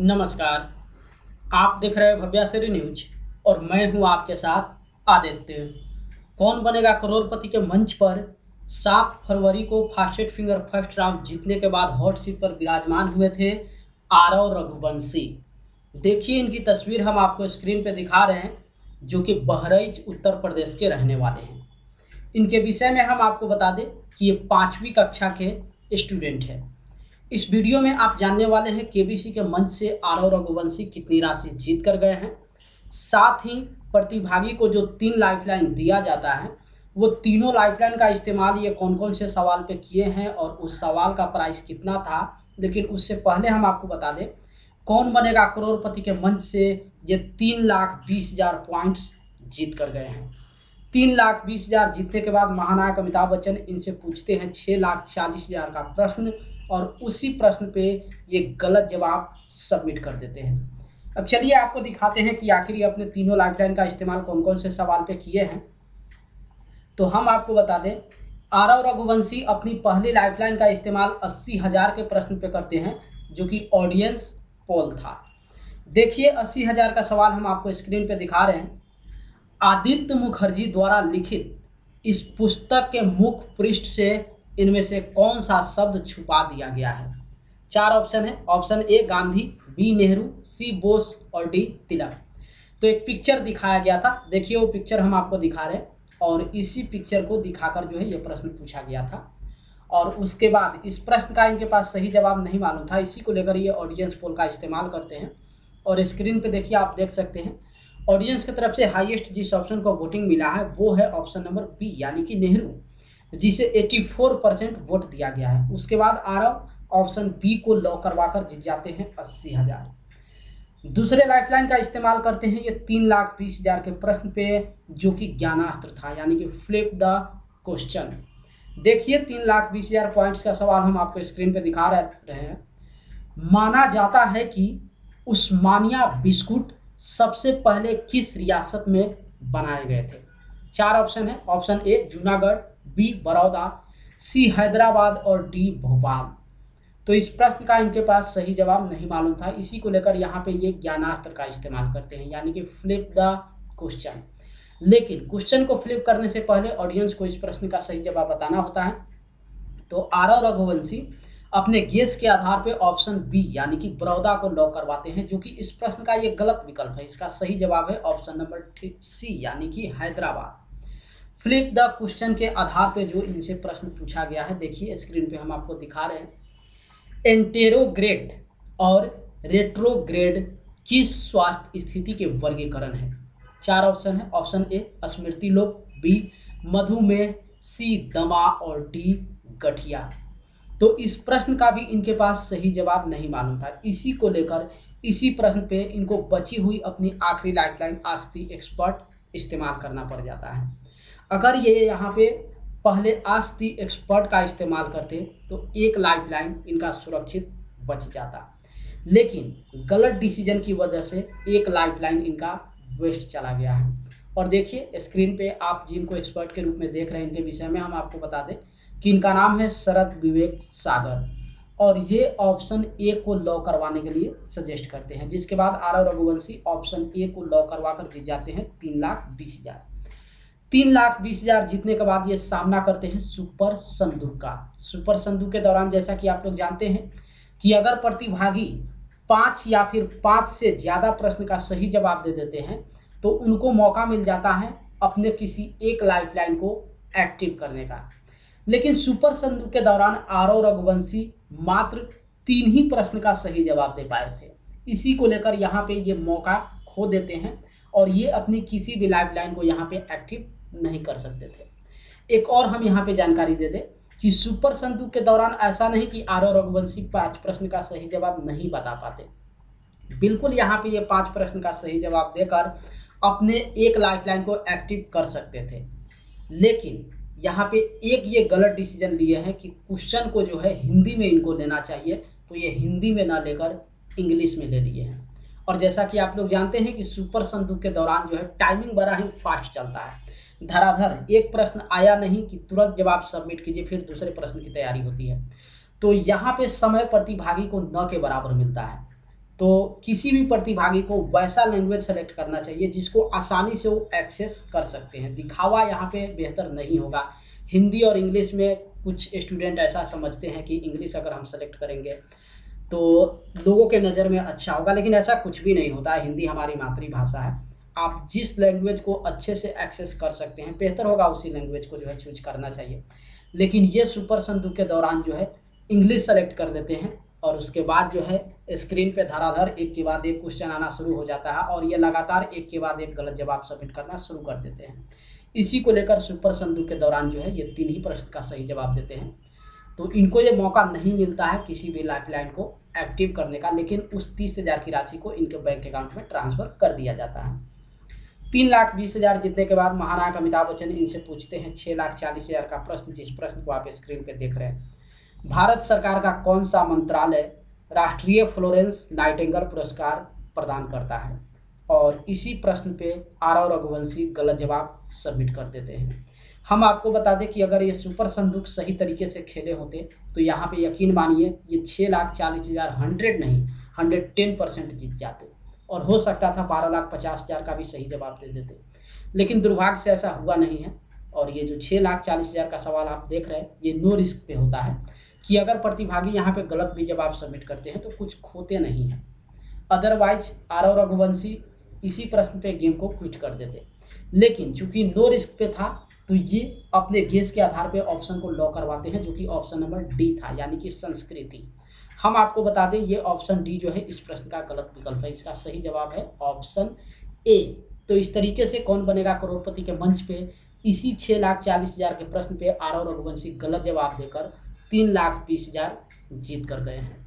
नमस्कार। आप देख रहे हैं भव्याश्री न्यूज और मैं हूं आपके साथ आदित्य। कौन बनेगा करोड़पति के मंच पर 7 फरवरी को फास्टेस्ट फिंगर फर्स्ट राउंड जीतने के बाद हॉट सीट पर विराजमान हुए थे आरव रघुवंशी। देखिए इनकी तस्वीर हम आपको स्क्रीन पे दिखा रहे हैं, जो कि बहराइच उत्तर प्रदेश के रहने वाले हैं। इनके विषय में हम आपको बता दें कि ये 5वीं कक्षा के स्टूडेंट हैं। इस वीडियो में आप जानने वाले हैं केबीसी के मंच से आरव रघुवंशी कितनी राशि जीत कर गए हैं। साथ ही प्रतिभागी को जो 3 लाइफलाइन दिया जाता है, वो तीनों लाइफलाइन का इस्तेमाल ये कौन कौन से सवाल पे किए हैं और उस सवाल का प्राइस कितना था। लेकिन उससे पहले हम आपको बता दें कौन बनेगा करोड़पति के मंच से ये 3,20,000 पॉइंट्स जीत कर गए हैं। 3,20,000 जीतने के बाद महानायक अमिताभ बच्चन इनसे पूछते हैं 6,40,000 का प्रश्न और उसी प्रश्न पे ये गलत जवाब सबमिट कर देते हैं। अब चलिए आपको दिखाते हैं कि आखिर ये अपने तीनों लाइफलाइन का इस्तेमाल कौन कौन से सवाल पे किए हैं। तो हम आपको बता दें आरव रघुवंशी अपनी पहली लाइफलाइन का इस्तेमाल 80,000 के प्रश्न पे करते हैं, जो कि ऑडियंस पोल था। देखिए 80,000 का सवाल हम आपको स्क्रीन पे दिखा रहे हैं। आदित्य मुखर्जी द्वारा लिखित इस पुस्तक के मुख्य पृष्ठ से इनमें से कौन सा शब्द छुपा दिया गया है। 4 ऑप्शन है। Option A Gandhi, B Nehru, C Bose और डी तिलक। तो एक पिक्चर दिखाया गया था, देखिए वो पिक्चर हम आपको दिखा रहे हैं और इसी पिक्चर को दिखाकर जो है ये प्रश्न पूछा गया था। और उसके बाद इस प्रश्न का इनके पास सही जवाब नहीं मालूम था, इसी को लेकर ये ऑडियंस पोल का इस्तेमाल करते हैं। और स्क्रीन पे देखिए आप देख सकते हैं ऑडियंस की तरफ से हाईएस्ट जिस ऑप्शन को वोटिंग मिला है वो है ऑप्शन नंबर बी यानी कि नेहरू, जिसे 84% वोट दिया गया है। उसके बाद आरव ऑप्शन बी को लॉक करवाकर जीत जाते हैं 80,000। दूसरे लाइफलाइन का इस्तेमाल करते हैं ये 3,20,000 के प्रश्न पे, जो कि ज्ञानास्त्र था यानी कि फ्लिप द क्वेश्चन। देखिए 3,20,000 पॉइंट्स का सवाल हम आपको स्क्रीन पे दिखा रहे हैं। माना जाता है कि उस्मानिया बिस्कुट सबसे पहले किस रियासत में बनाए गए थे। 4 ऑप्शन है। Option A Junagadh, B Baroda, C Hyderabad और डी भोपाल। तो इस प्रश्न का इनके पास सही जवाब नहीं मालूम था, इसी को लेकर यहाँ पे ये ज्ञानास्त्र का इस्तेमाल करते हैं यानी कि फ्लिप द क्वेश्चन। लेकिन क्वेश्चन को फ्लिप करने से पहले ऑडियंस को इस प्रश्न का सही जवाब बताना होता है। तो आरव रघुवंशी अपने गेस के आधार पे ऑप्शन बी यानी कि बड़ौदा को लॉक करवाते हैं, जो कि इस प्रश्न का ये गलत विकल्प है। इसका सही जवाब है ऑप्शन नंबर सी यानी कि हैदराबाद। फ्लिप द क्वेश्चन के आधार पे जो इनसे प्रश्न पूछा गया है, देखिए स्क्रीन पे हम आपको दिखा रहे हैं। एंटेरोग्रेड और रेट्रोग्रेड किस स्वास्थ्य स्थिति के वर्गीकरण है। 4 ऑप्शन है। ऑप्शन ए स्मृति लोप, बी मधुमेह, सी दमा और डी गठिया। तो इस प्रश्न का भी इनके पास सही जवाब नहीं मालूम था, इसी को लेकर इसी प्रश्न पे इनको बची हुई अपनी आखिरी लाइफलाइन आस्क द एक्सपर्ट इस्तेमाल करना पड़ जाता है। अगर ये यहाँ पे पहले आस्क द एक्सपर्ट का इस्तेमाल करते तो एक लाइफलाइन इनका सुरक्षित बच जाता, लेकिन गलत डिसीजन की वजह से एक लाइफलाइन इनका वेस्ट चला गया है। और देखिए स्क्रीन पे आप जिनको एक्सपर्ट के रूप में देख रहे हैं, इनके विषय में हम आपको बता दें कि इनका नाम है शरद विवेक सागर और ये ऑप्शन ए को लॉक करवाने के लिए सजेस्ट करते हैं। जिसके बाद आरव रघुवंशी ऑप्शन ए को लॉक करवाकर जीत जाते हैं 3,20,000। 3,20,000 जीतने के बाद ये सामना करते हैं सुपर संदूक का। सुपर संदूक के दौरान जैसा कि आप लोग जानते हैं कि अगर प्रतिभागी 5 या फिर 5 से ज़्यादा प्रश्न का सही जवाब दे देते हैं तो उनको मौका मिल जाता है अपने किसी एक लाइफलाइन को एक्टिव करने का। लेकिन सुपर संदूक के दौरान आरव रघुवंशी मात्र 3 ही प्रश्न का सही जवाब दे पाए थे, इसी को लेकर यहाँ पे ये मौका खो देते हैं और ये अपनी किसी भी लाइफलाइन को यहाँ पे एक्टिव नहीं कर सकते थे। एक और हम यहाँ पे जानकारी दे दें कि सुपर संदूक के दौरान ऐसा नहीं कि आरव रघुवंशी 5 प्रश्न का सही जवाब नहीं बता पाते, बिल्कुल यहाँ पे ये 5 प्रश्न का सही जवाब देकर अपने एक लाइफलाइन को एक्टिव कर सकते थे। लेकिन यहाँ पे एक ये गलत डिसीजन लिए हैं कि क्वेश्चन को जो है हिंदी में इनको लेना चाहिए, तो ये हिंदी में ना लेकर इंग्लिश में ले लिए हैं। और जैसा कि आप लोग जानते हैं कि सुपर संदूक के दौरान जो है टाइमिंग बड़ा ही फास्ट चलता है, धराधर एक प्रश्न आया नहीं कि तुरंत जवाब सबमिट कीजिए फिर दूसरे प्रश्न की तैयारी होती है। तो यहाँ पे समय प्रतिभागी को न के बराबर मिलता है। तो किसी भी प्रतिभागी को वैसा लैंग्वेज सेलेक्ट करना चाहिए जिसको आसानी से वो एक्सेस कर सकते हैं। दिखावा यहाँ पे बेहतर नहीं होगा। हिंदी और इंग्लिश में कुछ स्टूडेंट ऐसा समझते हैं कि इंग्लिश अगर हम सेलेक्ट करेंगे तो लोगों के नज़र में अच्छा होगा, लेकिन ऐसा कुछ भी नहीं होता है। हिंदी हमारी मातृभाषा है। आप जिस लैंग्वेज को अच्छे से एक्सेस कर सकते हैं बेहतर होगा उसी लैंग्वेज को जो है चूज करना चाहिए। लेकिन ये सुपर संदूक के दौरान जो है इंग्लिश सेलेक्ट कर देते हैं और उसके बाद जो है स्क्रीन पे धराधर एक के बाद एक क्वेश्चन आना शुरू हो जाता है और ये लगातार एक के बाद एक गलत जवाब सबमिट करना शुरू कर देते हैं। इसी को लेकर सुपर संदूक के दौरान जो है ये 3 ही प्रश्न का सही जवाब देते हैं। तो इनको ये मौका नहीं मिलता है किसी भी लाइफलाइन को एक्टिव करने का, लेकिन उस 30,000 की राशि को इनके बैंक अकाउंट में ट्रांसफर कर दिया जाता है। 3,20,000 जीतने के बाद महानायक अमिताभ बच्चन इनसे पूछते हैं 6,40,000 का प्रश्न, जिस प्रश्न को आप स्क्रीन पे देख रहे हैं। भारत सरकार का कौन सा मंत्रालय राष्ट्रीय फ्लोरेंस नाइटिंगेल पुरस्कार प्रदान करता है? और इसी प्रश्न पे आरव रघुवंशी गलत जवाब सबमिट कर देते हैं। हम आपको बता दें कि अगर ये सुपर संदूक सही तरीके से खेले होते तो यहाँ पे यकीन मानिए ये 6,40,000 100 नहीं 110% जीत जाते और हो सकता था 12,50,000 का भी सही जवाब दे देते। लेकिन दुर्भाग्य से ऐसा हुआ नहीं है। और ये जो 6,40,000 का सवाल आप देख रहे हैं ये नो रिस्क पे होता है कि अगर प्रतिभागी यहाँ पे गलत भी जवाब सबमिट करते हैं तो कुछ खोते नहीं हैं। अदरवाइज आरव रघुवंशी इसी प्रश्न पे गेम को क्विट कर देते, लेकिन चूंकि नो रिस्क पे था तो ये अपने गेस के आधार पे ऑप्शन को लॉक करवाते हैं, जो कि ऑप्शन नंबर डी था, यानी कि संस्कृति। हम आपको बता दें ये ऑप्शन डी जो है इस प्रश्न का गलत विकल्प है। इसका सही जवाब है ऑप्शन ए। तो इस तरीके से कौन बनेगा करोड़पति के मंच पे इसी 6,40,000 के प्रश्न पे आरव रघुवंशी गलत जवाब देकर 3,20,000 जीत कर गए हैं।